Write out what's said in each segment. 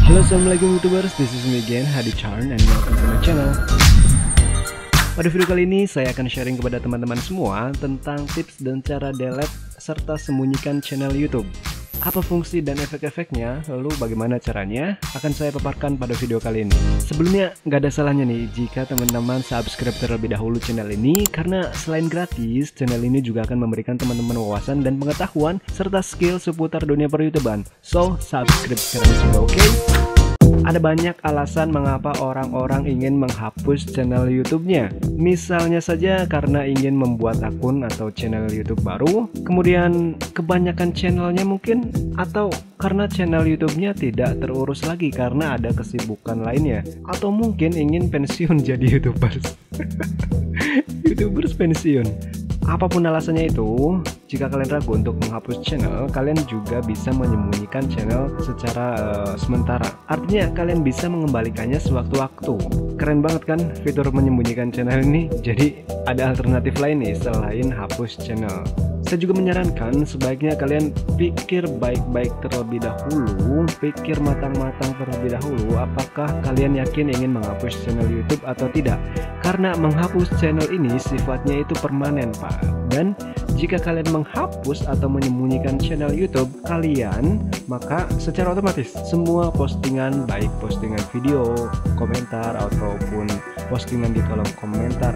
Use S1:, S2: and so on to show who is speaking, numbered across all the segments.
S1: Halo, assalamualaikum youtubers, this is me again, Hadi Charn, and welcome to my channel. Pada video kali ini saya akan sharing kepada teman-teman semua tentang tips dan cara delete serta sembunyikan channel YouTube. Apa fungsi dan efek-efeknya, lalu bagaimana caranya, akan saya paparkan pada video kali ini. Sebelumnya, nggak ada salahnya nih jika teman-teman subscribe terlebih dahulu channel ini, karena selain gratis, channel ini juga akan memberikan teman-teman wawasan dan pengetahuan serta skill seputar dunia per-YouTubean. So, subscribe sekarang juga, oke? Ada banyak alasan mengapa orang-orang ingin menghapus channel YouTube-nya. Misalnya saja karena ingin membuat akun atau channel YouTube baru, kemudian kebanyakan channelnya mungkin, atau karena channel YouTube-nya tidak terurus lagi karena ada kesibukan lainnya, atau mungkin ingin pensiun jadi YouTubers. YouTubers pensiun. Apapun alasannya itu, jika kalian ragu untuk menghapus channel, kalian juga bisa menyembunyikan channel secara sementara. Artinya kalian bisa mengembalikannya sewaktu-waktu. Keren banget kan fitur menyembunyikan channel ini? Jadi ada alternatif lain nih selain hapus channel. Saya juga menyarankan sebaiknya kalian pikir baik-baik terlebih dahulu, pikir matang-matang terlebih dahulu apakah kalian yakin ingin menghapus channel YouTube atau tidak. Karena menghapus channel ini sifatnya itu permanen, Pak. Dan jika kalian menghapus atau menyembunyikan channel YouTube kalian, maka secara otomatis semua postingan, baik postingan video, komentar ataupun postingan di kolom komentar,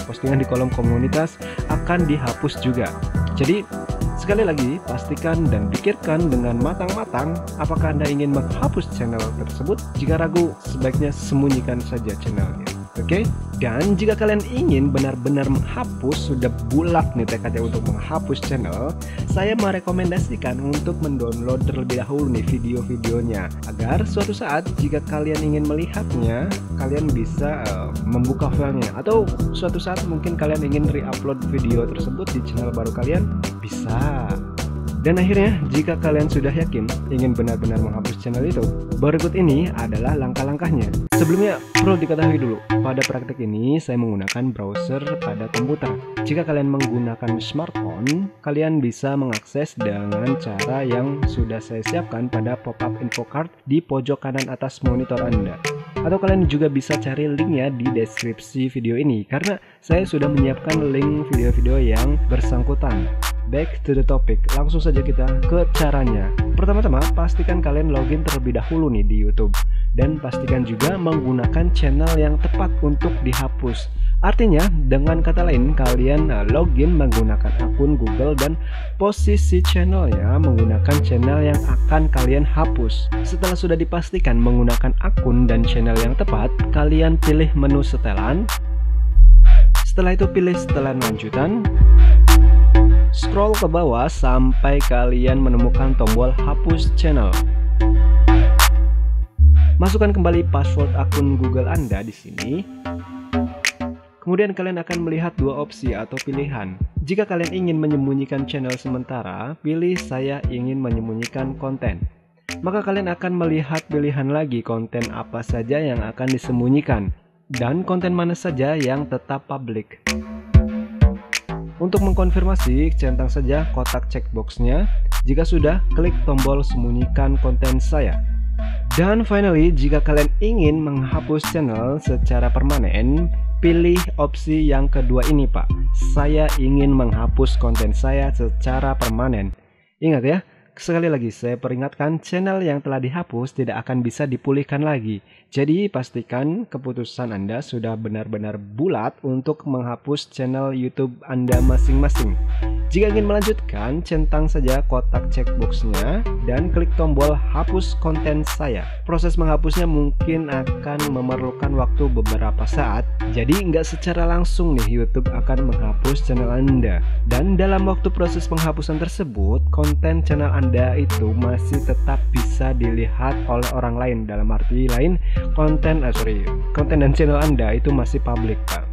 S1: postingan di kolom komunitas akan dihapus juga. Jadi sekali lagi pastikan dan pikirkan dengan matang-matang apakah Anda ingin menghapus channel tersebut. Jika ragu, sebaiknya sembunyikan saja channelnya. Oke? Dan jika kalian ingin benar-benar menghapus, sudah bulat nih tekadnya untuk menghapus channel, saya merekomendasikan untuk mendownload terlebih dahulu nih video-videonya, agar suatu saat jika kalian ingin melihatnya, kalian bisa membuka filenya, atau suatu saat mungkin kalian ingin re-upload video tersebut di channel baru kalian, bisa. Dan akhirnya, jika kalian sudah yakin ingin benar-benar menghapus channel itu, berikut ini adalah langkah-langkahnya. Sebelumnya, perlu diketahui dulu, pada praktek ini saya menggunakan browser pada komputer. Jika kalian menggunakan smartphone, kalian bisa mengakses dengan cara yang sudah saya siapkan pada pop-up info card di pojok kanan atas monitor Anda. Atau kalian juga bisa cari linknya di deskripsi video ini, karena saya sudah menyiapkan link video-video yang bersangkutan. Back to the topic, langsung saja kita ke caranya. Pertama-tama, pastikan kalian login terlebih dahulu nih di YouTube. Dan pastikan juga menggunakan channel yang tepat untuk dihapus. Artinya, dengan kata lain, kalian login menggunakan akun Google dan posisi channelnya menggunakan channel yang akan kalian hapus. Setelah sudah dipastikan menggunakan akun dan channel yang tepat, kalian pilih menu setelan. Setelah itu pilih setelan lanjutan. Scroll ke bawah sampai kalian menemukan tombol hapus channel. Masukkan kembali password akun Google Anda di sini. Kemudian kalian akan melihat dua opsi atau pilihan. Jika kalian ingin menyembunyikan channel sementara, pilih saya ingin menyembunyikan konten. Maka kalian akan melihat pilihan lagi konten apa saja yang akan disembunyikan dan konten mana saja yang tetap publik. Untuk mengkonfirmasi, centang saja kotak checkboxnya. Jika sudah, klik tombol sembunyikan konten saya. Dan finally, jika kalian ingin menghapus channel secara permanen, pilih opsi yang kedua ini, Pak. Saya ingin menghapus konten saya secara permanen. Ingat ya, sekali lagi saya peringatkan, channel yang telah dihapus tidak akan bisa dipulihkan lagi. Jadi pastikan keputusan Anda sudah benar-benar bulat untuk menghapus channel YouTube Anda masing-masing. Jika ingin melanjutkan, centang saja kotak checkboxnya dan klik tombol hapus konten saya. Proses menghapusnya mungkin akan memerlukan waktu beberapa saat, jadi nggak secara langsung nih YouTube akan menghapus channel Anda. Dan dalam waktu proses penghapusan tersebut, konten channel Anda itu masih tetap bisa dilihat oleh orang lain. Dalam arti lain, konten dan channel Anda itu masih publik, Pak.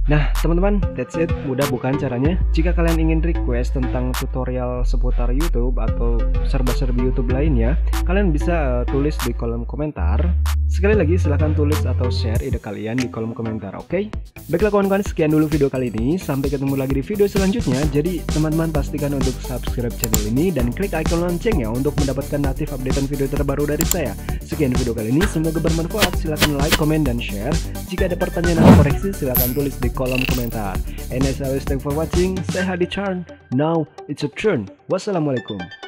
S1: Nah teman-teman, that's it, mudah bukan caranya? Jika kalian ingin request tentang tutorial seputar YouTube atau serba-serbi YouTube lainnya, kalian bisa tulis di kolom komentar. Sekali lagi silahkan tulis atau share ide kalian di kolom komentar, oke? Baiklah kawan-kawan, sekian dulu video kali ini. Sampai ketemu lagi di video selanjutnya. Jadi teman-teman pastikan untuk subscribe channel ini dan klik icon loncengnya untuk mendapatkan notif updatean video terbaru dari saya. Sekian video kali ini, semoga bermanfaat. Silahkan like, comment, dan share. Jika ada pertanyaan atau koreksi, silahkan tulis di kolom komentar. And as always, thanks for watching. Saya Hadi Charn. Now it's your turn. Wassalamualaikum.